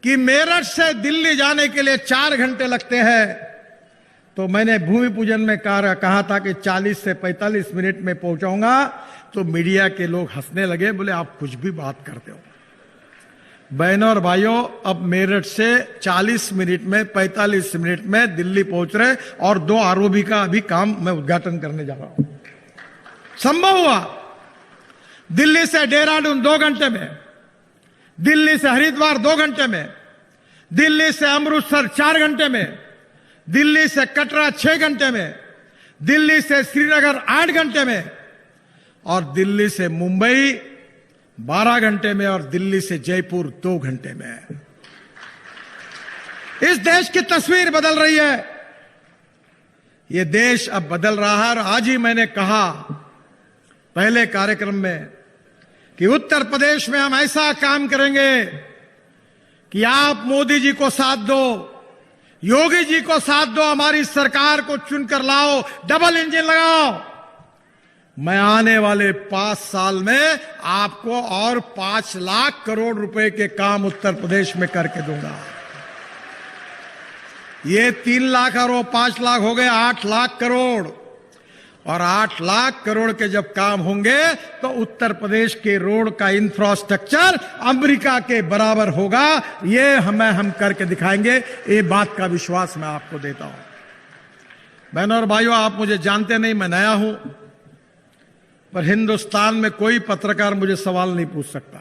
कि मेरठ से दिल्ली जाने के लिए 4 घंटे लगते हैं, तो मैंने भूमि पूजन में कहा था कि 40 से 45 मिनट में पहुंचाऊंगा। तो मीडिया के लोग हंसने लगे, बोले आप कुछ भी बात करते हो। बहनों और भाइयों, अब मेरठ से 40 मिनट में 45 मिनट में दिल्ली पहुंच रहे, और 2 आरओबी का अभी काम मैं उद्घाटन करने जा रहा हूं। संभव हुआ। दिल्ली से देहरादून 2 घंटे में, दिल्ली से हरिद्वार 2 घंटे में, दिल्ली से अमृतसर 4 घंटे में, दिल्ली से कटरा 6 घंटे में, दिल्ली से श्रीनगर 8 घंटे में, और दिल्ली से मुंबई 12 घंटे में, और दिल्ली से जयपुर 2 घंटे में। इस देश की तस्वीर बदल रही है। यह देश अब बदल रहा है। और आज ही मैंने कहा पहले कार्यक्रम में कि उत्तर प्रदेश में हम ऐसा काम करेंगे कि आप मोदी जी को साथ दो, योगी जी को साथ दो, हमारी सरकार को चुनकर लाओ, डबल इंजन लगाओ। मैं आने वाले 5 साल में आपको और 5 लाख करोड़ रुपए के काम उत्तर प्रदेश में करके दूंगा। ये 3 लाख और वो 5 लाख हो गए 8 लाख करोड़। और 8 लाख करोड़ के जब काम होंगे तो उत्तर प्रदेश के रोड का इंफ्रास्ट्रक्चर अमेरिका के बराबर होगा। ये हम करके दिखाएंगे। ये बात का विश्वास मैं आपको देता हूं। बहनों और भाइयों, आप मुझे जानते नहीं, मैं नया हूं, पर हिंदुस्तान में कोई पत्रकार मुझे सवाल नहीं पूछ सकता।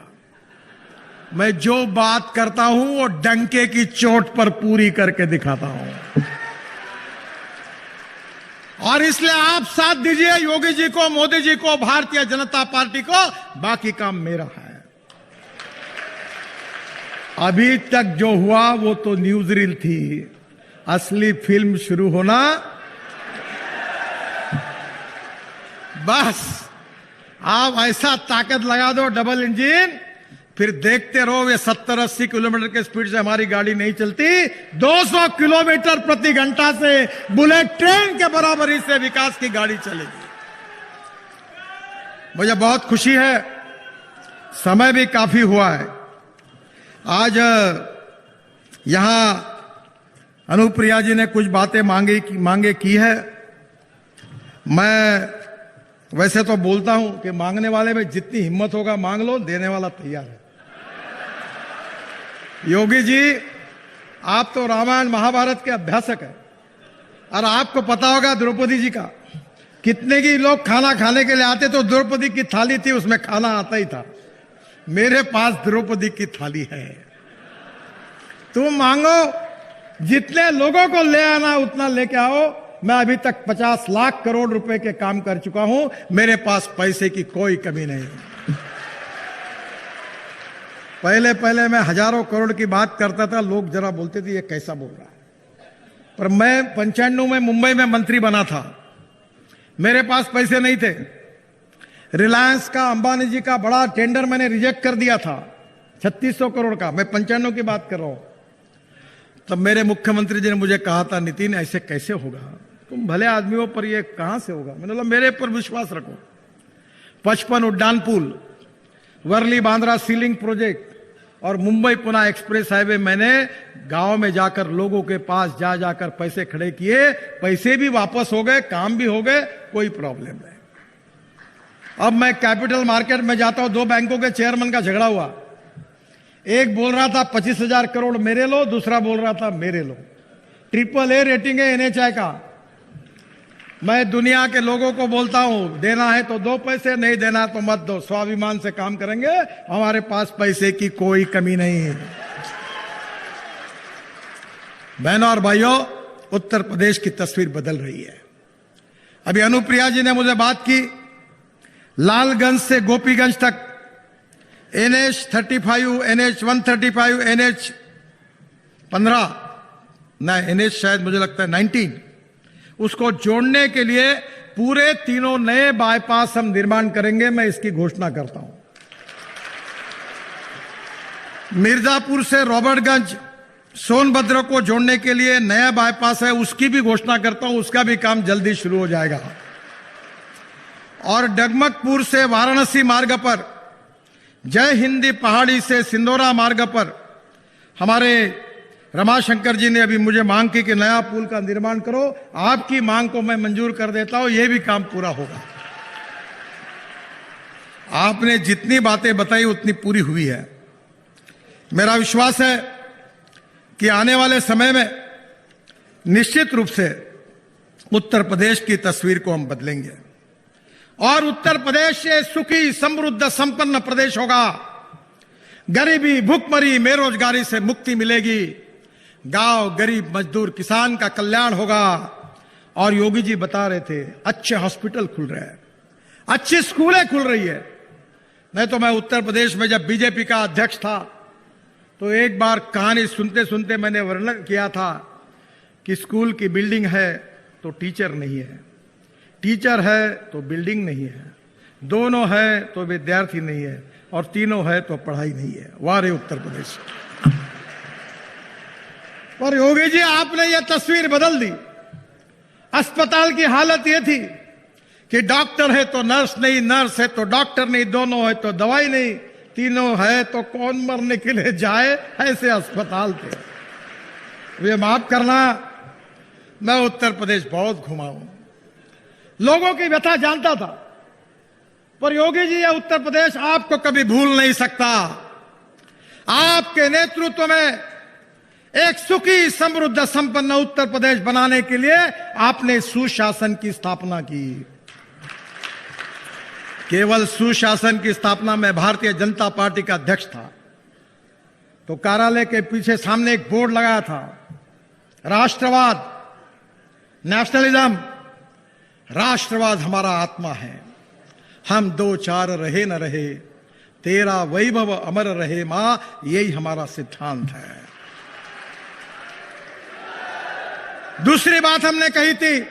मैं जो बात करता हूं वो डंके की चोट पर पूरी करके दिखाता हूं। और इसलिए आप साथ दीजिए योगी जी को, मोदी जी को, भारतीय जनता पार्टी को। बाकी काम मेरा है। अभी तक जो हुआ वो तो न्यूज रील थी। असली फिल्म शुरू होना बस। आप ऐसा ताकत लगा दो डबल इंजन, फिर देखते रहो। ये 70-80 किलोमीटर के स्पीड से हमारी गाड़ी नहीं चलती, 200 किलोमीटर प्रति घंटा से बुलेट ट्रेन के बराबरी से विकास की गाड़ी चलेगी। मुझे बहुत खुशी है। समय भी काफी हुआ है। आज यहां अनुप्रिया जी ने कुछ बातें मांगे की है। मैं वैसे तो बोलता हूं कि मांगने वाले में जितनी हिम्मत होगा मांग लो, देने वाला तैयार है। योगी जी, आप तो रामायण महाभारत के अभ्यासक हैं, और आपको पता होगा द्रौपदी जी का कितने की लोग खाना खाने के लिए आते, तो द्रौपदी की थाली थी, उसमें खाना आता ही था। मेरे पास द्रौपदी की थाली है। तुम मांगो, जितने लोगों को ले आना उतना लेके आओ। मैं अभी तक 50 लाख करोड़ रुपए के काम कर चुका हूं। मेरे पास पैसे की कोई कमी नहीं। पहले मैं हजारों करोड़ की बात करता था, लोग जरा बोलते थे ये कैसा बोल रहा है। पर मैं 95 में मुंबई में मंत्री बना था। मेरे पास पैसे नहीं थे। रिलायंस का, अंबानी जी का बड़ा टेंडर मैंने रिजेक्ट कर दिया था, 3600 करोड़ का। मैं 95 की बात कर रहा हूं। तब मेरे मुख्यमंत्री जी ने मुझे कहा था, नितिन ऐसे कैसे होगा, तुम भले आदमी हो, पर ये कहां से होगा। मैंने बोला मेरे पर विश्वास रखो। 55 उड्डान पुल, वर्ली बांद्रा सीलिंग प्रोजेक्ट और मुंबई पुणे एक्सप्रेस हाईवे, मैंने गांव में जाकर लोगों के पास जाकर पैसे खड़े किए। पैसे भी वापस हो गए, काम भी हो गए, कोई प्रॉब्लम नहीं। अब मैं कैपिटल मार्केट में जाता हूं, 2 बैंकों के चेयरमैन का झगड़ा हुआ। एक बोल रहा था 25,000 करोड़ मेरे लो, दूसरा बोल रहा था मेरे लो। AAA रेटिंग है NHAI का। मैं दुनिया के लोगों को बोलता हूं, देना है तो 2 पैसे, नहीं देना तो मत दो, स्वाभिमान से काम करेंगे, हमारे पास पैसे की कोई कमी नहीं है। बहनों और भाइयों, उत्तर प्रदेश की तस्वीर बदल रही है। अभी अनुप्रिया जी ने मुझे बात की, लालगंज से गोपीगंज तक NH35, NH135, NH15 ना, NH शायद मुझे लगता है 19, उसको जोड़ने के लिए पूरे 3 नए बाईपास हम निर्माण करेंगे। मैं इसकी घोषणा करता हूं। मिर्जापुर से रॉबर्टगंज, सोनभद्र को जोड़ने के लिए नया बाईपास है, उसकी भी घोषणा करता हूं। उसका भी काम जल्दी शुरू हो जाएगा। और डगमगपुर से वाराणसी मार्ग पर, जय हिंदी पहाड़ी से सिंदौरा मार्ग पर हमारे रमाशंकर जी ने अभी मुझे मांग की कि नया पुल का निर्माण करो। आपकी मांग को मैं मंजूर कर देता हूं, यह भी काम पूरा होगा। आपने जितनी बातें बताई उतनी पूरी हुई है। मेरा विश्वास है कि आने वाले समय में निश्चित रूप से उत्तर प्रदेश की तस्वीर को हम बदलेंगे और उत्तर प्रदेश ये सुखी, समृद्ध, संपन्न प्रदेश होगा। गरीबी, भूखमरी, बेरोजगारी से मुक्ति मिलेगी। गांव, गरीब, मजदूर, किसान का कल्याण होगा। और योगी जी बता रहे थे अच्छे हॉस्पिटल खुल रहे हैं, अच्छी स्कूलें खुल रही है। नहीं तो मैं उत्तर प्रदेश में जब बीजेपी का अध्यक्ष था तो एक बार कहानी सुनते सुनते मैंने वर्णन किया था कि स्कूल की बिल्डिंग है तो टीचर नहीं है, टीचर है तो बिल्डिंग नहीं है, दोनों है तो विद्यार्थी नहीं है, और तीनों है तो पढ़ाई नहीं है। वाह रे उत्तर प्रदेश। पर योगी जी आपने यह तस्वीर बदल दी। अस्पताल की हालत यह थी कि डॉक्टर है तो नर्स नहीं, नर्स है तो डॉक्टर नहीं, दोनों है तो दवाई नहीं, तीनों है तो कौन मरने के लिए जाए, ऐसे अस्पताल थे। वे माफ करना, मैं उत्तर प्रदेश बहुत घुमा हूं, लोगों की व्यथा जानता था। पर योगी जी यह उत्तर प्रदेश आपको कभी भूल नहीं सकता। आपके नेतृत्व में एक सुखी, समृद्ध, संपन्न उत्तर प्रदेश बनाने के लिए आपने सुशासन की स्थापना की। केवल सुशासन की स्थापना में भारतीय जनता पार्टी का अध्यक्ष था तो कार्यालय के पीछे सामने एक बोर्ड लगाया था, राष्ट्रवाद, नेशनलिज्म। राष्ट्रवाद हमारा आत्मा है। हम दो चार रहे न रहे, तेरा वैभव अमर रहे मां, यही हमारा सिद्धांत है। दूसरी बात हमने कही थी,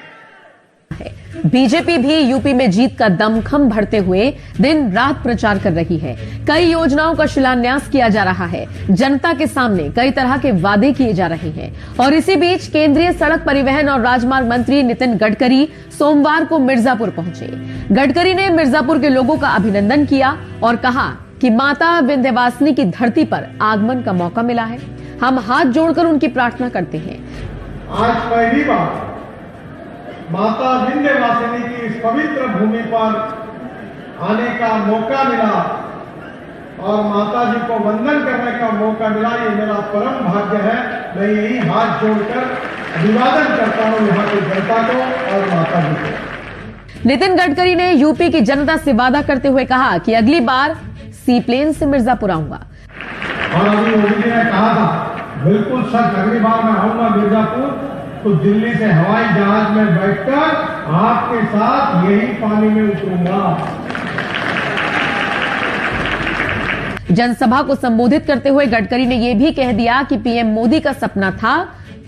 बीजेपी भी यूपी में जीत का दमखम भरते हुए दिन रात प्रचार कर रही है। कई योजनाओं का शिलान्यास किया जा रहा है। जनता के सामने कई तरह के वादे किए जा रहे हैं। और इसी बीच केंद्रीय सड़क परिवहन और राजमार्ग मंत्री नितिन गडकरी सोमवार को मिर्जापुर पहुंचे। गडकरी ने मिर्जापुर के लोगों का अभिनंदन किया और कहा कि माता विंध्यवासिनी की धरती पर आगमन का मौका मिला है। हम हाथ जोड़कर उनकी प्रार्थना करते हैं। आज पहली बार माता विंध्यवासिनी की इस पवित्र भूमि पर आने का मौका मिला और माता जी को वंदन करने का मौका मिला। ये मेरा परम भाग्य है। मैं यही हाथ जोड़कर अभिवादन करता हूं यहाँ की जनता को और माता जी को। नितिन गडकरी ने यूपी की जनता से वादा करते हुए कहा कि अगली बार सी प्लेन से मिर्जापुर आऊंगा। और अभी मोदी जी ने कहा था बिल्कुल सच, अगली बार मैं आऊंगा मिर्जापुर तो दिल्ली से हवाई जहाज में बैठकर आपके साथ यही पानी में उतरूंगा। जनसभा को संबोधित करते हुए गडकरी ने यह भी कह दिया कि पीएम मोदी का सपना था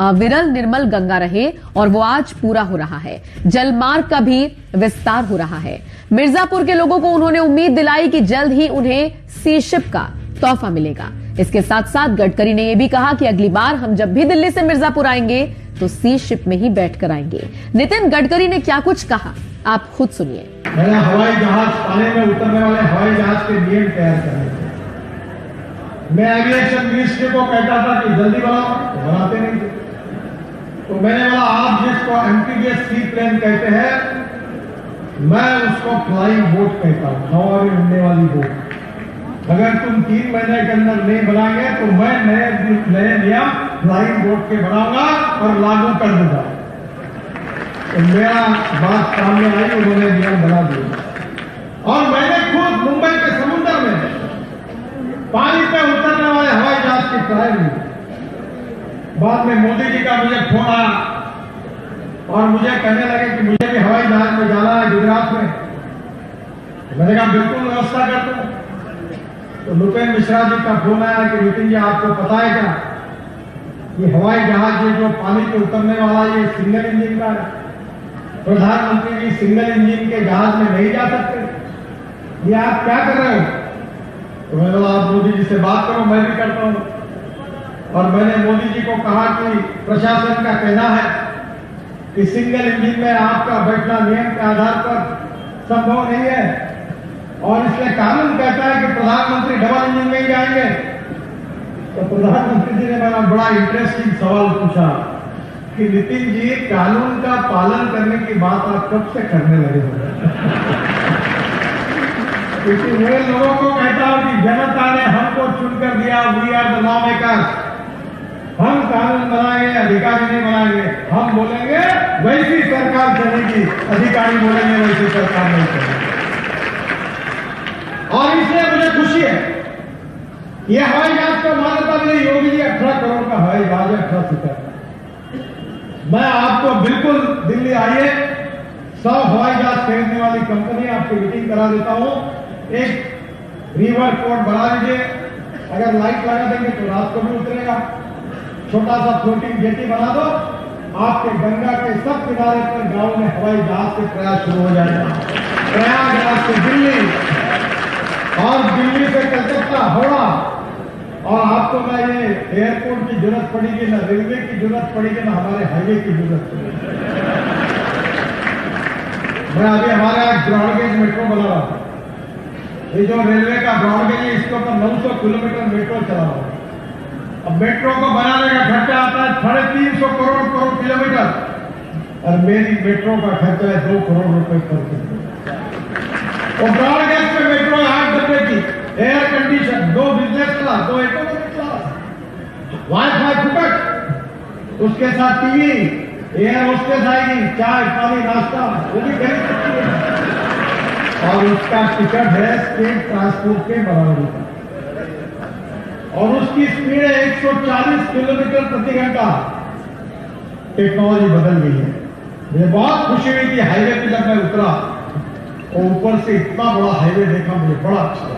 अविरल निर्मल गंगा रहे और वो आज पूरा हो रहा है। जलमार्ग का भी विस्तार हो रहा है। मिर्जापुर के लोगों को उन्होंने उम्मीद दिलाई कि जल्द ही उन्हें सी शिप का तोहफा मिलेगा। इसके साथ साथ गडकरी ने यह भी कहा कि अगली बार हम जब भी दिल्ली से मिर्जापुर आएंगे तो सी शिप में ही बैठकर आएंगे। नितिन गडकरी ने क्या कुछ कहा, आप खुद सुनिए। मैंने हवाई जहाज पानी में उतरने वाले हवाई जहाज के नियम तैयार करने थे। मैं एविएशन मिनिस्ट्री को कहता था कि जल्दी बनाओ, तो बनाते नहीं थे। तो मैंने बोला आप जिसको एमपीबीएस सी प्लेन कहते हैं, मैं उसको फ्लाइंग बोट कहता हूं, हवा में उड़ने वाली बोट। अगर तुम 3 महीने के अंदर नहीं बनाएंगे तो मैं नए नियम फ्लाइंग बोट के बनाऊंगा और लागू कर दूंगा। तो मेरा बात सामने आई, उन्होंने नियम बना दिया। और मैंने खुद मुंबई के समुद्र में पानी पे उतरने वाले हवाई जहाज की ट्रायल ली। बाद में मोदी जी का मुझे फोन आया और मुझे कहने लगे कि मुझे भी हवाई जहाज में जाना है गुजरात में। मैंने कहा बिल्कुल व्यवस्था कर दूं। तो भूपेंद्र मिश्रा जी का फोन आया कि नितिन जी आपको पता है क्या कि हवाई जहाज ये जो पानी पे उतरने वाला ये सिंगल इंजन का है। प्रधानमंत्री जी सिंगल इंजन के जहाज में नहीं जा सकते, ये आप क्या कर रहे हो? तो मैंने बोला आप मोदी जी से बात करो, मैं भी करता हूं। और मैंने मोदी जी को कहा कि प्रशासन का कहना है कि सिंगल इंजन में आपका बैठना नियम के आधार पर संभव नहीं है और इसलिए कानून कहता है कि प्रधानमंत्री डबल इंजन में ही जाएंगे। तो प्रधानमंत्री जी ने मेरा बड़ा इंटरेस्टिंग सवाल पूछा कि नितिन जी, कानून का पालन करने की बात आप कब से करने लगे हो? क्योंकि मैं लोगों को कहता हूं कि जनता ने हमको चुनकर दिया, we are the law makers. हम कानून बनाएंगे, अधिकारी नहीं बनाएंगे। हम बोलेंगे वैसी सरकार चलेगी, अधिकारी बोलेंगे वैसी सरकार नहीं चलेगी। और इसलिए मुझे खुशी है, ये हवाई जहाज को मान्यता मिली। योगी जी 18 करोड़ का हवाई जहाज है, 18 सीटर। मैं आपको बिल्कुल दिल्ली आइए, 100 हवाई जहाज खरीदने वाली कंपनी आपकी मीटिंग करा देता हूं। एक रिवर पोर्ट बना लीजिए, अगर लाइट लगा देंगे तो रात को भी उतरेगा। छोटा सा फ्लोटिंग जेटी बना दो, आपके गंगा के सब किनारे पर गांव में हवाई जहाज से प्रयास शुरू हो जाएगा। प्रयागराज से दिल्ली और दिल्ली से कलकत्ता, हावड़ा। और आपको ना ये एयरपोर्ट की जरूरत पड़ेगी, ना रेलवे की जरूरत पड़ेगी, ना हमारे हाईवे की जरूरत पड़ेगी। मैं अभी हमारे यहाँ ब्रॉडगेज मेट्रो बना रहा हूं। ये जो रेलवे का ब्रॉडगेज है, इसके ऊपर 900 किलोमीटर मेट्रो चला रहा हूं। अब मेट्रो को बनाने का खर्चा आता है 350 करोड़ किलोमीटर, और मेरी मेट्रो का खर्चा है 2 करोड़ रुपए पर किलोमीटर। और ब्रॉडगेज पे मेट्रो 8 डब्बे की, air condition, 2 business class, 2 economic class, wifi फुकट, उसके साथ टीवी, एयर होस्टेस आएगी, चाय पानी नाश्ता वो भी खरीद सकती है। और उसका टिकट है स्टेट ट्रांसपोर्ट के बराबर का, और उसकी स्पीड है 140 किलोमीटर प्रति घंटा। टेक्नोलॉजी बदल गई है। मुझे बहुत खुशी हुई कि हाईवे पे जब मैं उतरा और ऊपर से इतना बड़ा हाईवे देखा, मुझे बड़ा अच्छा लगा।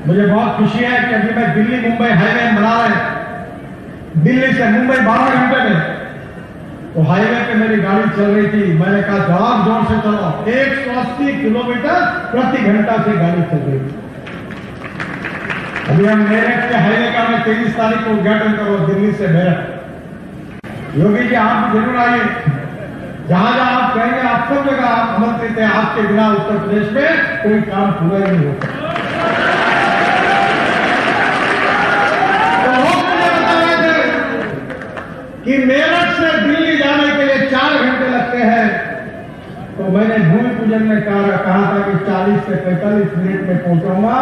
मुझे बहुत खुशी है कि अभी मैं दिल्ली मुंबई हाईवे बना रहे हैं। दिल्ली से मुंबई 12 घंटे में, तो हाईवे पे मेरी गाड़ी चल रही थी। मैंने कहा जरा जोर से चलो, 180 किलोमीटर प्रति घंटा से गाड़ी चल रही थी। अभी हम मेरठ के हाईवे का मैं 23 तारीख को उद्घाटन करो, दिल्ली से मेरठ। योगी जी आप जरूर आइए, जहां जहां आप कहेंगे आप सब जगह आप आमंत्रित हैं। आपके बिना उत्तर प्रदेश में कोई काम पूरा ही नहीं होता। तो लोग मुझे बता रहे थे कि मेरठ से दिल्ली जाने के लिए 4 घंटे लगते हैं, तो मैंने भूमि पूजन में कहा था कि 40 से 45 मिनट में पहुंचाऊंगा।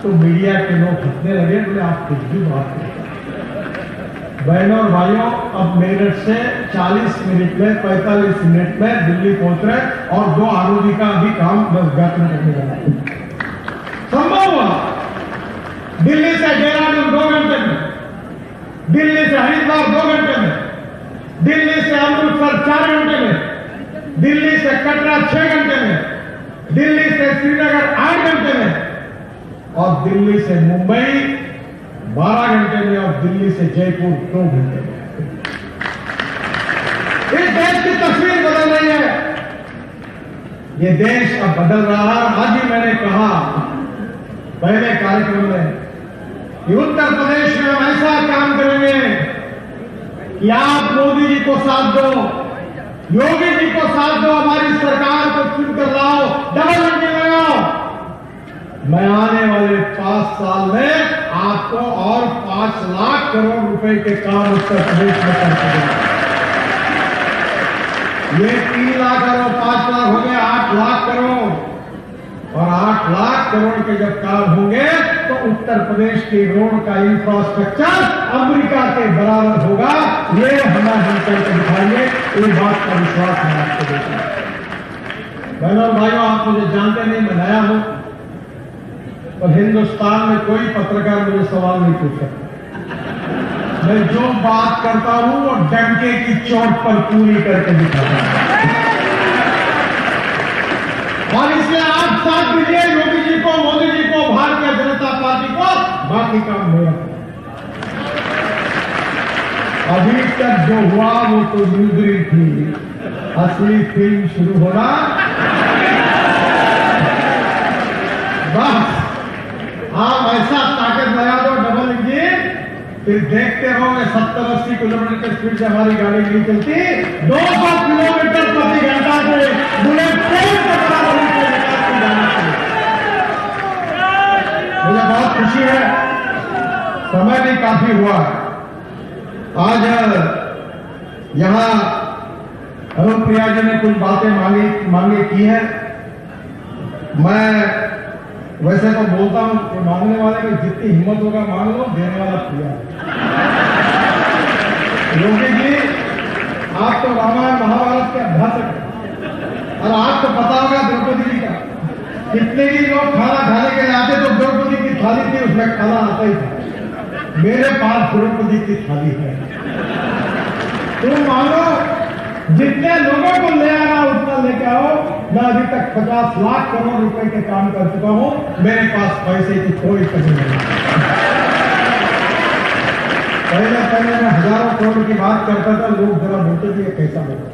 तो मीडिया के लोग हंसने लगे, बोले आप कुछ भी बात करते हैं। बहनों और भाइयों, अब मेरठ से 40 मिनट में 45 मिनट में दिल्ली पहुंच रहे, और 2 आरोपी का भी काम मैं उद्घाटन करने लगा। संभव हुआ। दिल्ली से देहरादून 2 घंटे में, दिल्ली से हरिद्वार 2 घंटे में, दिल्ली से अमृतसर 4 घंटे में, दिल्ली से कटरा 6 घंटे में, दिल्ली से श्रीनगर 8 घंटे में, और दिल्ली से मुंबई 12 घंटे में, और दिल्ली से जयपुर 2 घंटे में। इस देश की तस्वीर बदल रही है। ये देश अब बदल रहा है। आज ही मैंने कहा पहले कार्यक्रम में कि उत्तर प्रदेश में हम ऐसा काम करेंगे कि आप मोदी जी को साथ दो, योगी जी को साथ दो, हमारी सरकार को चुनकर लाओ, डबल इंजन लगाओ। मैं आने वाले 5 साल में आपको और 5 लाख करोड़ रुपए के काम उत्तर प्रदेश में करके दूंगा। ये 3 लाख करोड़ 5 लाख हो गए 8 लाख करोड़, और 8 लाख करोड़ के जब काम होंगे तो उत्तर प्रदेश के रोड का इंफ्रास्ट्रक्चर अमेरिका के बराबर होगा। ये हम करके दिखाएंगे, इस बात का विश्वास मैं आपको देता हूं। बहनों और भाइयों, आप मुझे जानते नहीं, मैं नया हूं, तो हिंदुस्तान में कोई पत्रकार मुझे सवाल नहीं पूछ सकता। मैं जो बात करता हूं वो डंके की चोट पर पूरी करके दिखाता हूं। और इसलिए आप साथ दीजिए योगी जी को, मोदी जी को, भारतीय जनता पार्टी को, बाकी काम मेरा। अभी तक जो हुआ वो तो न्यूज़री थी, असली फिल्म शुरू होना बस। आप ऐसा ताकत लगा दो डबल इंजन, फिर देखते रहोगे 70-80 किलोमीटर की स्पीड से हमारी गाड़ी नहीं चलती, 200 किलोमीटर प्रति घंटा से बुलेट ट्रेन के बराबर जाना चाहिए। मुझे बहुत खुशी है समय भी काफी हुआ है। आज यहां अनुप्रिया जी ने कुछ बातें मांगे की है। मैं वैसे तो बोलता हूं कि मांगने वाले में जितनी हिम्मत होगा मांग लो, देने वाला प्रिया। योगी जी, आप तो रामायण महाभारत के अभ्यासक हैं और आपको पता होगा द्रौपदी जी का कितने भी लोग खाना खाने के लिए आते तो द्रौपदी की थाली थी, उसमें खाना आता ही था। मेरे पास द्रौपदी की थाली है। तुम मानो जितने लोगों को ले आना उतना लेके आओ। मैं अभी तक 50 लाख करोड़ रुपए के काम कर चुका हूं। मेरे पास पैसे की कोई कमी नहीं। पहले मैं हजारों करोड़ की बात करता था, लोग जरा बोलते थे ये कैसा होगा।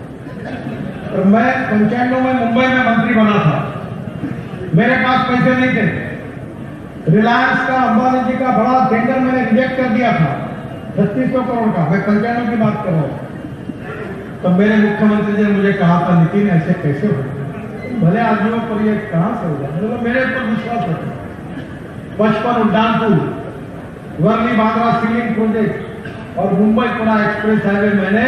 और मैं 95 में मुंबई में मंत्री बना था। मेरे पास पैसे नहीं थे। रिलायंस का, अंबानी जी का बड़ा टेंडर मैंने रिजेक्ट कर दिया था, 3600 करोड़ का। मैं 95 की बात कर रहा हूं। तो मेरे मुख्यमंत्री जी ने मुझे कहा था, नितिन ऐसे कैसे हो, भले आदमियों पर ये कहां से हो जाए। मेरे ऊपर विश्वास रखो। 55 उड्डान पुल, वर्ली बांद्रा सीलिंग प्रोजेक्ट और मुंबई पुणे एक्सप्रेस हाईवे मैंने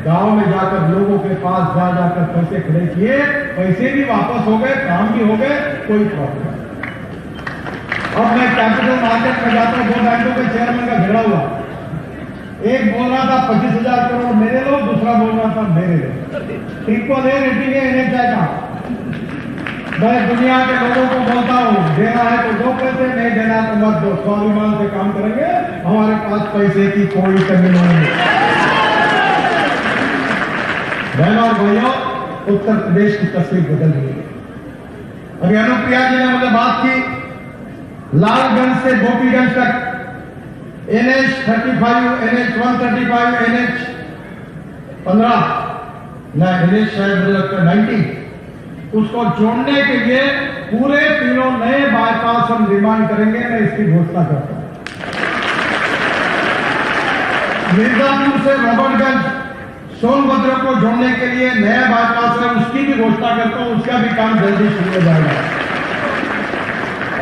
गांव में जाकर लोगों के पास जाकर पैसे खड़े किए। पैसे भी वापस हो गए, काम भी हो गए, कोई प्रॉब्लम नहीं। अब मैं कैपिटल मार्केट में जाता हूं, 2 बैंकों के चेयरमैन का झगड़ा हुआ। एक बोल रहा था 25,000 करोड़ मेरे लो, दूसरा बोल रहा था मेरे लो। ट्रिपल ए रेटिंग है NHAI का। मैं दुनिया के लोगों को बोलता हूं, देना है तो दो पैसे, नहीं देना तो मत दो। स्वाभिमान से काम करेंगे, हमारे पास पैसे की कोई कमी नहीं है। बहनों और भाइयों, उत्तर प्रदेश की तस्वीर बदल गई है। अभी अनुप्रिया जी ने मुझे बात की, लालगंज से गोपीगंज तक NH 35, NH 135, NH 15, NH शायद मुझे लगता है 90, उसको जोड़ने के लिए पूरे तीनों नए बाईपास हम निर्माण करेंगे। मैं इसकी घोषणा करता हूं। मिर्जापुर से रॉबर्टगंज, सोनभद्र को जोड़ने के लिए नया बाईपास है, उसकी भी घोषणा करता हूं। उसका भी काम जल्दी शुरू हो जाएगा।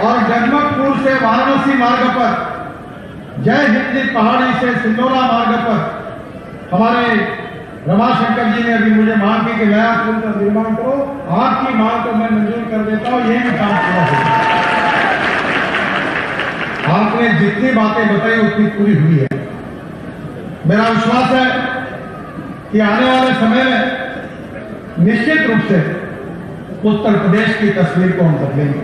और जगमगपुर से वाराणसी मार्ग पर, जय हिंदी पहाड़ी से सिंदौरा मार्ग पर हमारे रमाशंकर जी ने अभी मुझे मांग की कि नया पुल का निर्माण करो। आपकी मांग को मैं मंजूर कर देता हूं, ये भी काम पूरा होगा। आपने जितनी बातें बताई उतनी पूरी हुई है। मेरा विश्वास है कि आने वाले समय में निश्चित रूप से उत्तर प्रदेश की तस्वीर को हम बदलेंगे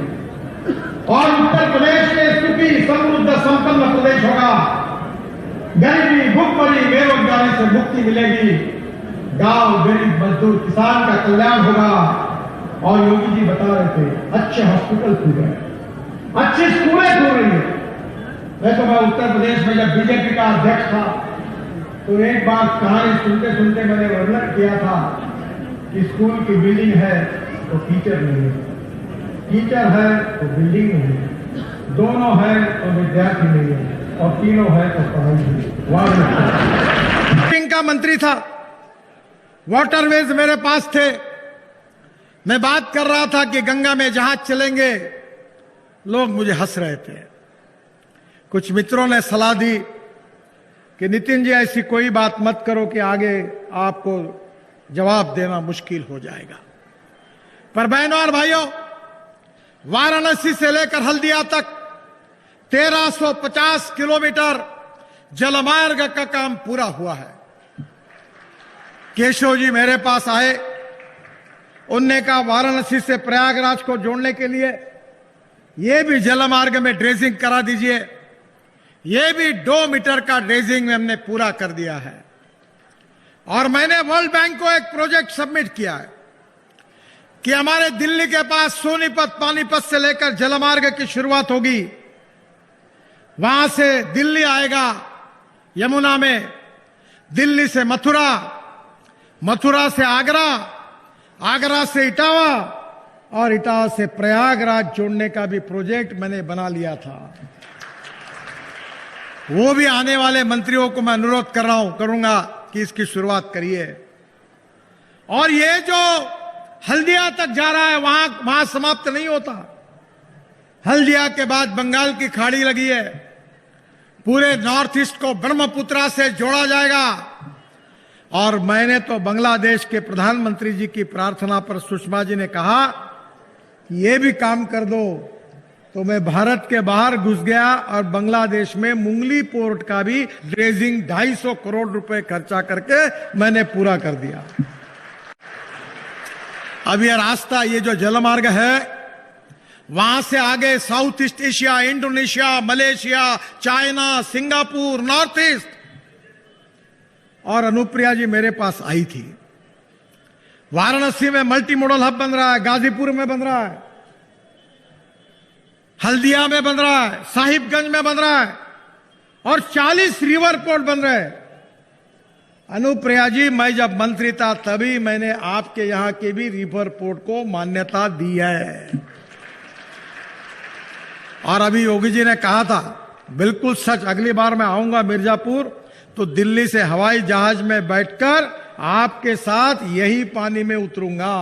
और उत्तर प्रदेश के सुखी समृद्ध संपन्न प्रदेश होगा। गरीबी, भुखमरी, बेरोजगारी से मुक्ति मिलेगी। गांव, गरीब, मजदूर, किसान का कल्याण होगा। और योगी जी बता रहे थे, अच्छे हॉस्पिटल खुल रहे हैं, अच्छी स्कूलें खुल रही है। मैं उत्तर प्रदेश में जब बीजेपी का अध्यक्ष था तो एक बार कहानी सुनते सुनते मैंने वर्णन किया था कि स्कूल की बिल्डिंग है तो टीचर नहीं है, टीचर है तो बिल्डिंग नहीं है, दोनों है तो विद्यार्थी नहीं है, और तीनों है तो पढ़ाई नहीं। का मंत्री था, वाटरवेज मेरे पास थे। मैं बात कर रहा था कि गंगा में जहाज चलेंगे, लोग मुझे हंस रहे थे। कुछ मित्रों ने सलाह दी कि नितिन जी ऐसी कोई बात मत करो कि आगे आपको जवाब देना मुश्किल हो जाएगा। पर बहनों और भाइयों, वाराणसी से लेकर हल्दिया तक 1350 किलोमीटर जलमार्ग का काम पूरा हुआ है। केशव जी मेरे पास आए, उनने कहा वाराणसी से प्रयागराज को जोड़ने के लिए ये भी जलमार्ग में ड्रेजिंग करा दीजिए। ये भी 2 मीटर का ड्रेजिंग में हमने पूरा कर दिया है। और मैंने वर्ल्ड बैंक को एक प्रोजेक्ट सबमिट किया है कि हमारे दिल्ली के पास सोनीपत, पानीपत से लेकर जलमार्ग की शुरुआत होगी। वहां से दिल्ली आएगा यमुना में, दिल्ली से मथुरा, मथुरा से आगरा, आगरा से इटावा और इटावा से प्रयागराज जोड़ने का भी प्रोजेक्ट मैंने बना लिया था। वो भी आने वाले मंत्रियों को मैं अनुरोध कर रहा हूं, करूंगा कि इसकी शुरुआत करिए। और ये जो हल्दिया तक जा रहा है वहां समाप्त नहीं होता। हल्दिया के बाद बंगाल की खाड़ी लगी है, पूरे नॉर्थ ईस्ट को ब्रह्मपुत्रा से जोड़ा जाएगा। और मैंने तो बांग्लादेश के प्रधानमंत्री जी की प्रार्थना पर सुषमा जी ने कहा कि ये भी काम कर दो, तो मैं भारत के बाहर घुस गया और बांग्लादेश में मुंगली पोर्ट का भी ड्रेजिंग 250 करोड़ रुपए खर्चा करके मैंने पूरा कर दिया। अब यह रास्ता, ये जो जलमार्ग है, वहां से आगे south east Asia, Indonesia, Malaysia, China, Singapore, north east. और अनुप्रिया जी मेरे पास आई थी। वाराणसी में मल्टी मॉडल हब बन रहा है, गाजीपुर में बन रहा है, हल्दिया में बन रहा है, साहिबगंज में बन रहा है, और 40 रिवर पोर्ट बन रहे हैं। अनुप्रिया जी, मैं जब मंत्री था तभी मैंने आपके यहां के भी रिवर पोर्ट को मान्यता दी है। और अभी योगी जी ने कहा था, बिल्कुल सच, अगली बार मैं आऊंगा मिर्जापुर तो दिल्ली से हवाई जहाज में बैठकर आपके साथ यही पानी में उतरूंगा।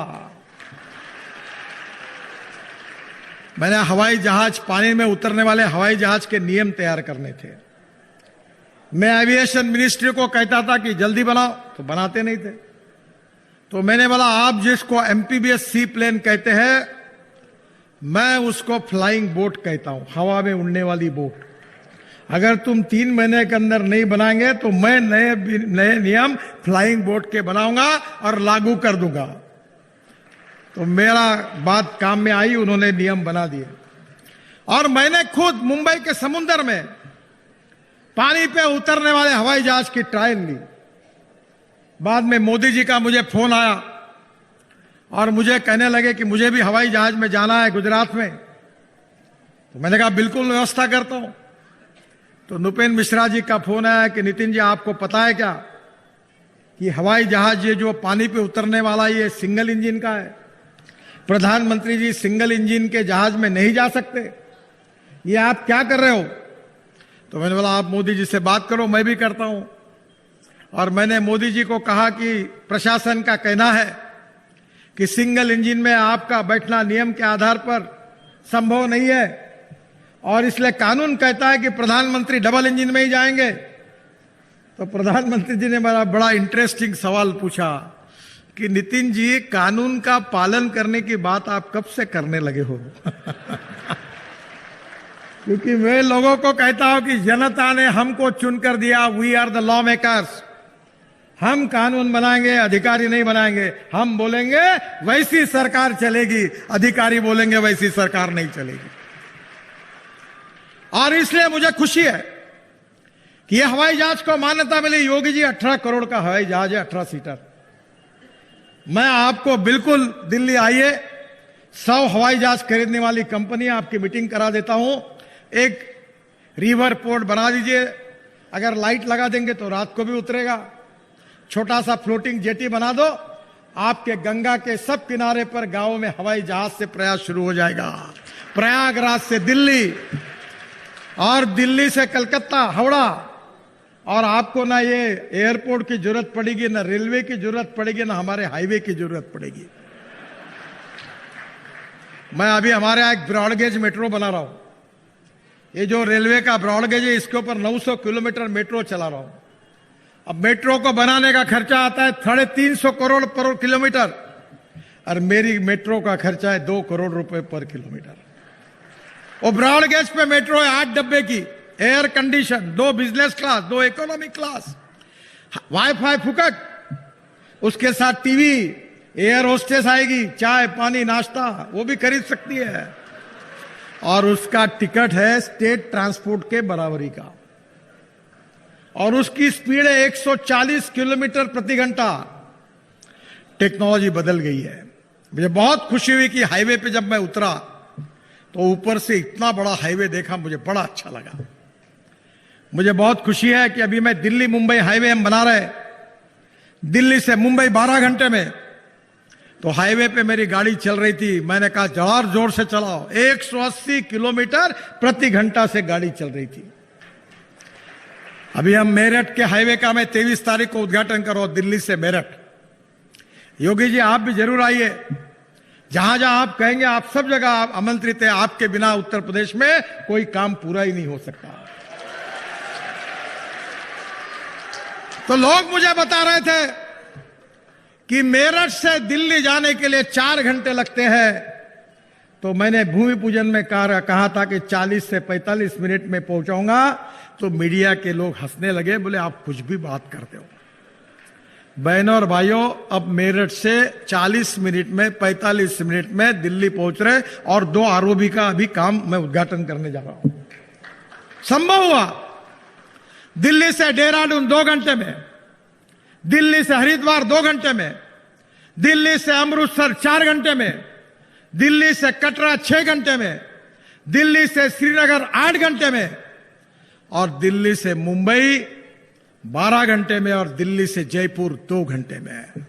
मैंने हवाई जहाज, पानी में उतरने वाले हवाई जहाज के नियम तैयार करने थे। मैं एविएशन मिनिस्ट्री को कहता था कि जल्दी बनाओ, तो बनाते नहीं थे। तो मैंने बोला, आप जिसको एमपीबीएस सी प्लेन कहते हैं, मैं उसको फ्लाइंग बोट कहता हूं, हवा में उड़ने वाली बोट। अगर तुम 3 महीने के अंदर नहीं बनाएंगे तो मैं नए नियम फ्लाइंग बोट के बनाऊंगा और लागू कर दूंगा। तो मेरा बात काम में आई, उन्होंने नियम बना दिए। और मैंने खुद मुंबई के समुद्र में पानी पे उतरने वाले हवाई जहाज की ट्रायल ली। बाद में मोदी जी का मुझे फोन आया और मुझे कहने लगे कि मुझे भी हवाई जहाज में जाना है गुजरात में। तो मैंने कहा बिल्कुल व्यवस्था करता हूं। तो नृपेंद्र मिश्रा जी का फोन आया कि नितिन जी, आपको पता है क्या कि हवाई जहाज ये जो पानी पे उतरने वाला ये सिंगल इंजन का है, प्रधानमंत्री जी सिंगल इंजन के जहाज में नहीं जा सकते, ये आप क्या कर रहे हो? तो मैंने बोला, आप मोदी जी से बात करो, मैं भी करता हूं। और मैंने मोदी जी को कहा कि प्रशासन का कहना है कि सिंगल इंजन में आपका बैठना नियम के आधार पर संभव नहीं है, और इसलिए कानून कहता है कि प्रधानमंत्री डबल इंजन में ही जाएंगे। तो प्रधानमंत्री जी ने मेरा बड़ा इंटरेस्टिंग सवाल पूछा कि नितिन जी, कानून का पालन करने की बात आप कब से करने लगे हो? क्योंकि मैं लोगों को कहता हूं कि जनता ने हमको चुनकर दिया, we are the law makers. हम कानून बनाएंगे, अधिकारी नहीं बनाएंगे। हम बोलेंगे वैसी सरकार चलेगी, अधिकारी बोलेंगे वैसी सरकार नहीं चलेगी। और इसलिए मुझे खुशी है कि यह हवाई जहाज को मान्यता मिली। योगी जी, 18 करोड़ का हवाई जहाज है, 18 सीटर। मैं आपको बिल्कुल दिल्ली आइए, 100 हवाई जहाज खरीदने वाली कंपनी आपकी मीटिंग करा देता हूं। एक रिवर पोर्ट बना दीजिए, अगर लाइट लगा देंगे तो रात को भी उतरेगा। छोटा सा फ्लोटिंग जेटी बना दो, आपके गंगा के सब किनारे पर गांवों में हवाई जहाज से प्रयास शुरू हो जाएगा। प्रयागराज से दिल्ली और दिल्ली से कलकत्ता, हावड़ा। और आपको ना ये एयरपोर्ट की जरूरत पड़ेगी, ना रेलवे की जरूरत पड़ेगी, ना हमारे हाईवे की जरूरत पड़ेगी। मैं अभी हमारे यहां एक ब्रॉडगेज मेट्रो बना रहा हूं। ये जो रेलवे का ब्रॉडगेज है, इसके ऊपर 900 किलोमीटर मेट्रो चला रहा हूं। अब मेट्रो को बनाने का खर्चा आता है 350 करोड़ पर किलोमीटर, और मेरी मेट्रो का खर्चा है 2 करोड़ रुपए पर किलोमीटर। वो ब्रॉडगेज पे मेट्रो है, 8 डब्बे की, air condition, 2 business class, 2 economy class, wifi फुकट, उसके साथ टीवी, एयर होस्टेस आएगी, चाय पानी नाश्ता वो भी खरीद सकती है। और उसका टिकट है स्टेट ट्रांसपोर्ट के बराबरी का, और उसकी स्पीड है 140 किलोमीटर प्रति घंटा। टेक्नोलॉजी बदल गई है। मुझे बहुत खुशी हुई कि हाईवे पे जब मैं उतरा तो ऊपर से इतना बड़ा हाईवे देखा, मुझे बड़ा अच्छा लगा। मुझे बहुत खुशी है कि अभी मैं दिल्ली मुंबई हाईवे हम बना रहे, दिल्ली से मुंबई 12 घंटे में। तो हाईवे पे मेरी गाड़ी चल रही थी, मैंने कहा जोर जोर से चलाओ, 180 किलोमीटर प्रति घंटा से गाड़ी चल रही थी। अभी हम मेरठ के हाईवे का मैं 23 तारीख को उद्घाटन करो, दिल्ली से मेरठ। योगी जी, आप भी जरूर आइए, जहां जहां आप कहेंगे आप सब जगह आप आमंत्रित हैं। आपके बिना उत्तर प्रदेश में कोई काम पूरा ही नहीं हो सकता। तो लोग मुझे बता रहे थे कि मेरठ से दिल्ली जाने के लिए 4 घंटे लगते हैं, तो मैंने भूमि पूजन में कहा था कि 40 से 45 मिनट में पहुंचाऊंगा। तो मीडिया के लोग हंसने लगे, बोले आप कुछ भी बात करते हो। बहनों और भाइयों, अब मेरठ से 40 मिनट में 45 मिनट में दिल्ली पहुंच रहे और 2 आरओबी का अभी काम मैं उद्घाटन करने जा रहा हूं। संभव हुआ दिल्ली से देहरादून 2 घंटे में, दिल्ली से हरिद्वार 2 घंटे में, दिल्ली से अमृतसर 4 घंटे में, दिल्ली से कटरा 6 घंटे में, दिल्ली से श्रीनगर 8 घंटे में, और दिल्ली से मुंबई 12 घंटे में, और दिल्ली से जयपुर 2 घंटे में।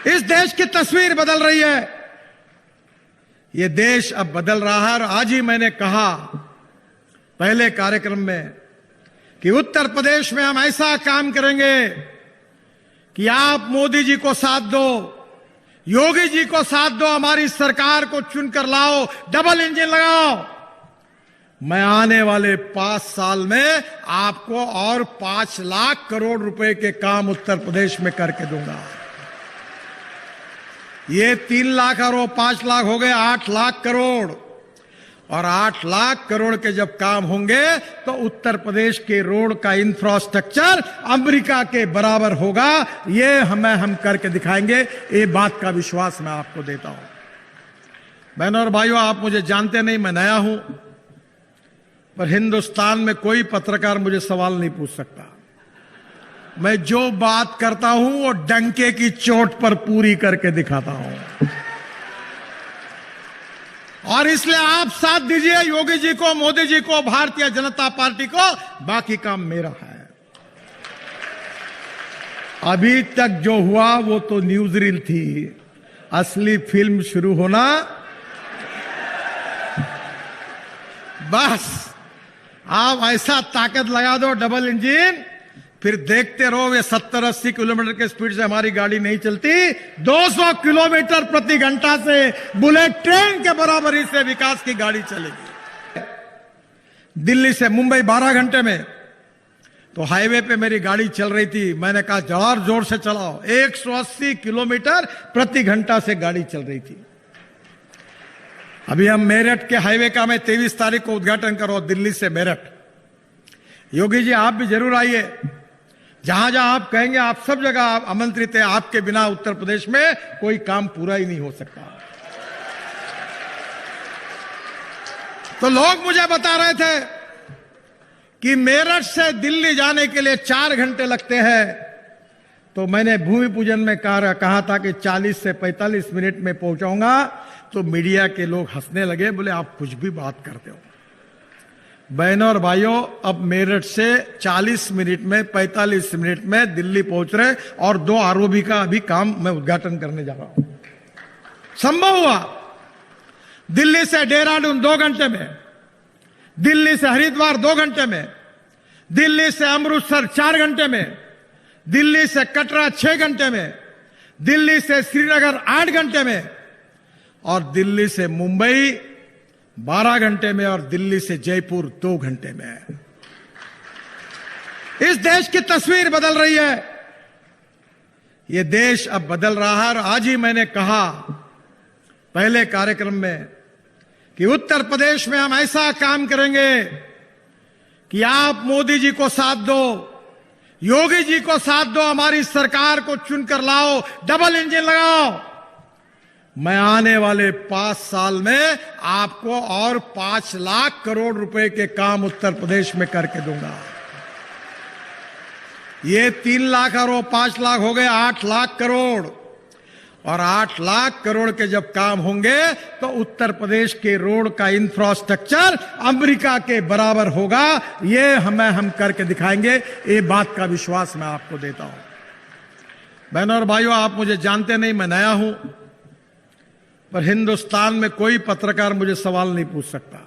इस देश की तस्वीर बदल रही है। यह देश अब बदल रहा है। और आज ही मैंने कहा पहले कार्यक्रम में कि उत्तर प्रदेश में हम ऐसा काम करेंगे कि आप मोदी जी को साथ दो, योगी जी को साथ दो, हमारी सरकार को चुनकर लाओ, डबल इंजन लगाओ। मैं आने वाले 5 साल में आपको और 5 लाख करोड़ रुपए के काम उत्तर प्रदेश में करके दूंगा। ये 3 लाख और वो 5 लाख हो गए 8 लाख करोड़, और 8 लाख करोड़ के जब काम होंगे तो उत्तर प्रदेश के रोड का इंफ्रास्ट्रक्चर अमेरिका के बराबर होगा। ये हम करके दिखाएंगे। ये बात का विश्वास मैं आपको देता हूं। बहनों और भाइयों, आप मुझे जानते नहीं, मैं नया हूं, पर हिंदुस्तान में कोई पत्रकार मुझे सवाल नहीं पूछ सकता। मैं जो बात करता हूं वो डंके की चोट पर पूरी करके दिखाता हूं। और इसलिए आप साथ दीजिए योगी जी को, मोदी जी को, भारतीय जनता पार्टी को। बाकी काम मेरा है। अभी तक जो हुआ वो तो न्यूज रील थी, असली फिल्म शुरू होना बस। आप ऐसा ताकत लगा दो डबल इंजन, फिर देखते रहो। ये 70-80 किलोमीटर के स्पीड से हमारी गाड़ी नहीं चलती, 200 किलोमीटर प्रति घंटा से बुलेट ट्रेन के बराबरी से विकास की गाड़ी चलेगी। दिल्ली से मुंबई 12 घंटे में, तो हाईवे पे मेरी गाड़ी चल रही थी। मैंने कहा जोर जोर से चलाओ। 180 किलोमीटर प्रति घंटा से गाड़ी चल रही थी। अभी हम मेरठ के हाईवे का मैं 23 तारीख को उद्घाटन करो, दिल्ली से मेरठ। योगी जी आप भी जरूर आइए। जहां जहां आप कहेंगे, आप सब जगह आप आमंत्रित है। आपके बिना उत्तर प्रदेश में कोई काम पूरा ही नहीं हो सकता। तो लोग मुझे बता रहे थे कि मेरठ से दिल्ली जाने के लिए 4 घंटे लगते हैं, तो मैंने भूमि पूजन में कहा था कि 40 से 45 मिनट में पहुंचाऊंगा। तो मीडिया के लोग हंसने लगे, बोले आप कुछ भी बात करते हो। बहनों और भाइयों, अब मेरठ से 40 मिनट में 45 मिनट में दिल्ली पहुंच रहे और 2 आरओबी का अभी काम मैं उद्घाटन करने जा रहा हूं। संभव हुआ दिल्ली से देहरादून 2 घंटे में, दिल्ली से हरिद्वार 2 घंटे में, दिल्ली से अमृतसर 4 घंटे में, दिल्ली से कटरा 6 घंटे में, दिल्ली से श्रीनगर 8 घंटे में, और दिल्ली से मुंबई 12 घंटे में, और दिल्ली से जयपुर 2 घंटे में। इस देश की तस्वीर बदल रही है। यह देश अब बदल रहा है। और आज ही मैंने कहा पहले कार्यक्रम में कि उत्तर प्रदेश में हम ऐसा काम करेंगे कि आप मोदी जी को साथ दो, योगी जी को साथ दो, हमारी सरकार को चुनकर लाओ, डबल इंजन लगाओ। मैं आने वाले 5 साल में आपको और 5 लाख करोड़ रुपए के काम उत्तर प्रदेश में करके दूंगा। ये 3 लाख और वो 5 लाख हो गए 8 लाख करोड़, और 8 लाख करोड़ के जब काम होंगे तो उत्तर प्रदेश के रोड का इंफ्रास्ट्रक्चर अमेरिका के बराबर होगा। ये हम करके दिखाएंगे। ये बात का विश्वास मैं आपको देता हूं। बहनों और भाइयों, आप मुझे जानते नहीं, मैं नया हूं, पर हिंदुस्तान में कोई पत्रकार मुझे सवाल नहीं पूछ सकता।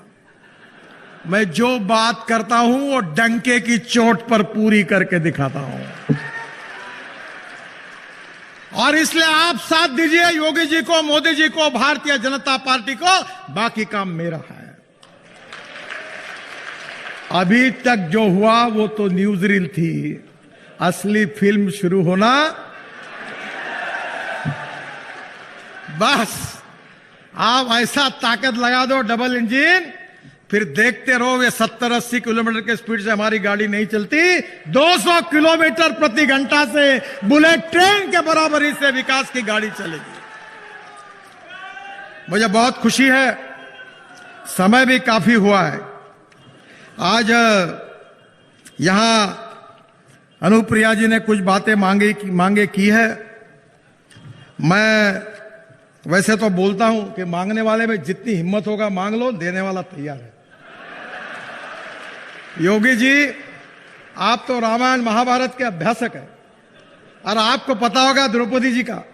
मैं जो बात करता हूं वो डंके की चोट पर पूरी करके दिखाता हूं। और इसलिए आप साथ दीजिए योगी जी को, मोदी जी को, भारतीय जनता पार्टी को। बाकी काम मेरा है। अभी तक जो हुआ वो तो न्यूज रील थी, असली फिल्म शुरू होना बस। आप ऐसा ताकत लगा दो डबल इंजन, फिर देखते रहो। ये 70-80 किलोमीटर के स्पीड से हमारी गाड़ी नहीं चलती, 200 किलोमीटर प्रति घंटा से बुलेट ट्रेन के बराबरी से विकास की गाड़ी चलेगी। मुझे बहुत खुशी है, समय भी काफी हुआ है। आज यहां अनुप्रिया जी ने कुछ बातें मांगे की है। मैं वैसे तो बोलता हूं कि मांगने वाले में जितनी हिम्मत होगा मांग लो, देने वाला तैयार है। योगी जी, आप तो रामायण महाभारत के अभ्यासक हैं, और आपको पता होगा द्रौपदी जी का,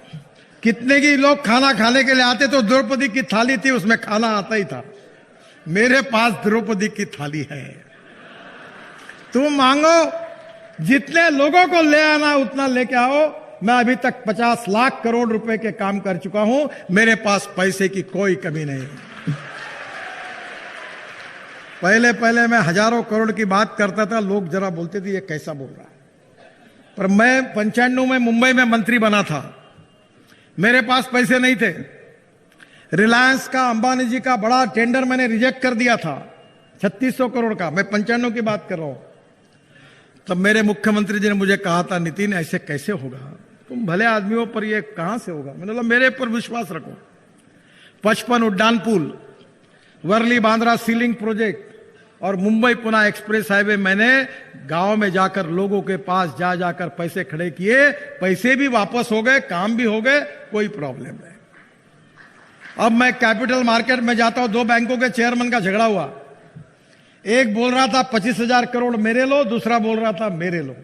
कितने की लोग खाना खाने के लिए आते तो द्रौपदी की थाली थी, उसमें खाना आता ही था। मेरे पास द्रौपदी की थाली है। तुम मांगो, जितने लोगों को ले आना उतना लेके आओ। मैं अभी तक 50 लाख करोड़ रुपए के काम कर चुका हूं, मेरे पास पैसे की कोई कमी नहीं। पहले मैं हजारों करोड़ की बात करता था, लोग जरा बोलते थे ये कैसा बोल रहा है। पर मैं 95 में मुंबई में मंत्री बना था, मेरे पास पैसे नहीं थे। रिलायंस का, अंबानी जी का बड़ा टेंडर मैंने रिजेक्ट कर दिया था, 3600 करोड़ का। मैं 95 की बात कर रहा हूं। तब मेरे मुख्यमंत्री जी ने मुझे कहा था, नितिन ऐसे कैसे होगा, तुम भले आदमी हो पर ये कहां से होगा। मैंने बोला मेरे पर विश्वास रखो। 55 उड्डान पुल, वर्ली बांद्रा सीलिंग प्रोजेक्ट और मुंबई पुणे एक्सप्रेस हाईवे, मैंने गांव में जाकर लोगों के पास जाकर पैसे खड़े किए। पैसे भी वापस हो गए, काम भी हो गए, कोई प्रॉब्लम नहीं। अब मैं कैपिटल मार्केट में जाता हूं, 2 बैंकों के चेयरमैन का झगड़ा हुआ। एक बोल रहा था 25,000 करोड़ मेरे लो, दूसरा बोल रहा था मेरे लो।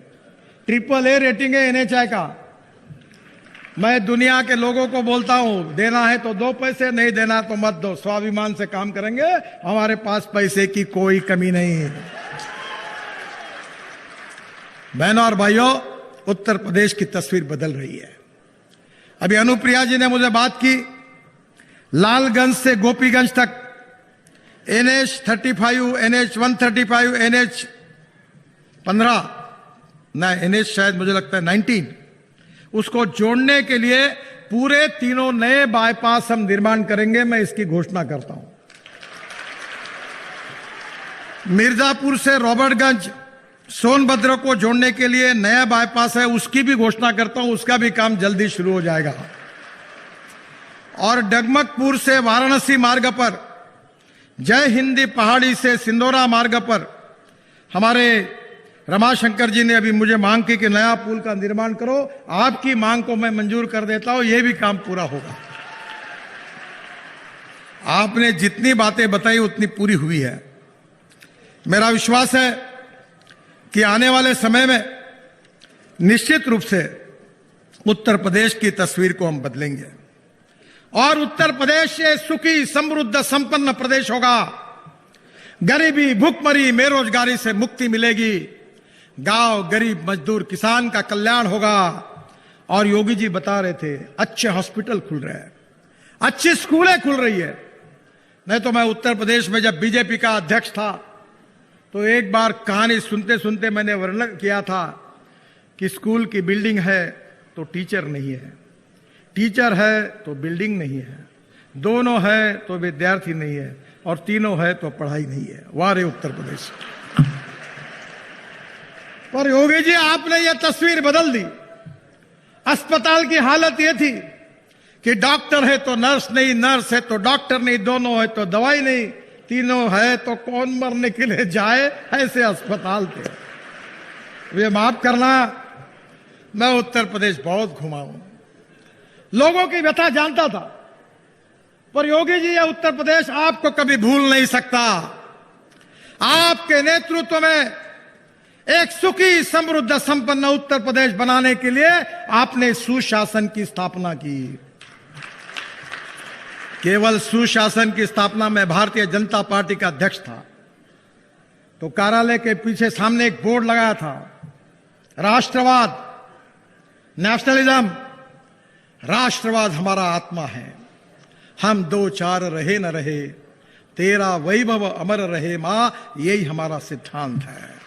AAA रेटिंग है NHAI का। मैं दुनिया के लोगों को बोलता हूं, देना है तो 2 पैसे, नहीं देना तो मत दो, स्वाभिमान से काम करेंगे, हमारे पास पैसे की कोई कमी नहीं है। बहनों और भाइयों, उत्तर प्रदेश की तस्वीर बदल रही है। अभी अनुप्रिया जी ने मुझे बात की, लालगंज से गोपीगंज तक NH35, NH135, NH15 ना, NH शायद मुझे लगता है 19, उसको जोड़ने के लिए पूरे 3 नए बाईपास हम निर्माण करेंगे। मैं इसकी घोषणा करता हूं। मिर्जापुर से रॉबर्टगंज, सोनभद्र को जोड़ने के लिए नया बाईपास है, उसकी भी घोषणा करता हूं, उसका भी काम जल्दी शुरू हो जाएगा। और डगमगपुर से वाराणसी मार्ग पर, जय हिंदी पहाड़ी से सिंदौरा मार्ग पर हमारे रमाशंकर जी ने अभी मुझे मांग की कि नया पुल का निर्माण करो। आपकी मांग को मैं मंजूर कर देता हूं, यह भी काम पूरा होगा। आपने जितनी बातें बताई उतनी पूरी हुई है। मेरा विश्वास है कि आने वाले समय में निश्चित रूप से उत्तर प्रदेश की तस्वीर को हम बदलेंगे और उत्तर प्रदेश ये सुखी, समृद्ध, संपन्न प्रदेश होगा। गरीबी, भूखमरी, बेरोजगारी से मुक्ति मिलेगी। गांव, गरीब, मजदूर, किसान का कल्याण होगा। और योगी जी बता रहे थे, अच्छे हॉस्पिटल खुल रहे हैं, अच्छी स्कूलें खुल रही है। नहीं तो मैं उत्तर प्रदेश में जब बीजेपी का अध्यक्ष था तो एक बार कहानी सुनते सुनते मैंने वर्णन किया था कि स्कूल की बिल्डिंग है तो टीचर नहीं है, टीचर है तो बिल्डिंग नहीं है, दोनों है तो विद्यार्थी नहीं है, और तीनों है तो पढ़ाई नहीं है। वाह रे उत्तर प्रदेश। पर योगी जी, आपने यह तस्वीर बदल दी। अस्पताल की हालत यह थी कि डॉक्टर है तो नर्स नहीं, नर्स है तो डॉक्टर नहीं, दोनों है तो दवाई नहीं, तीनों है तो कौन मरने के लिए जाए, ऐसे अस्पताल थे। वे माफ करना, मैं उत्तर प्रदेश बहुत घुमा हूं, लोगों की व्यथा जानता था। पर योगी जी, यह उत्तर प्रदेश आपको कभी भूल नहीं सकता। आपके नेतृत्व में एक सुखी, समृद्ध, संपन्न उत्तर प्रदेश बनाने के लिए आपने सुशासन की स्थापना की। केवल सुशासन की स्थापना में भारतीय जनता पार्टी का अध्यक्ष था तो कार्यालय के पीछे सामने एक बोर्ड लगाया था, राष्ट्रवाद, नेशनलिज्म। राष्ट्रवाद हमारा आत्मा है। हम 2-4 रहे न रहे, तेरा वैभव अमर रहे मां, यही हमारा सिद्धांत है।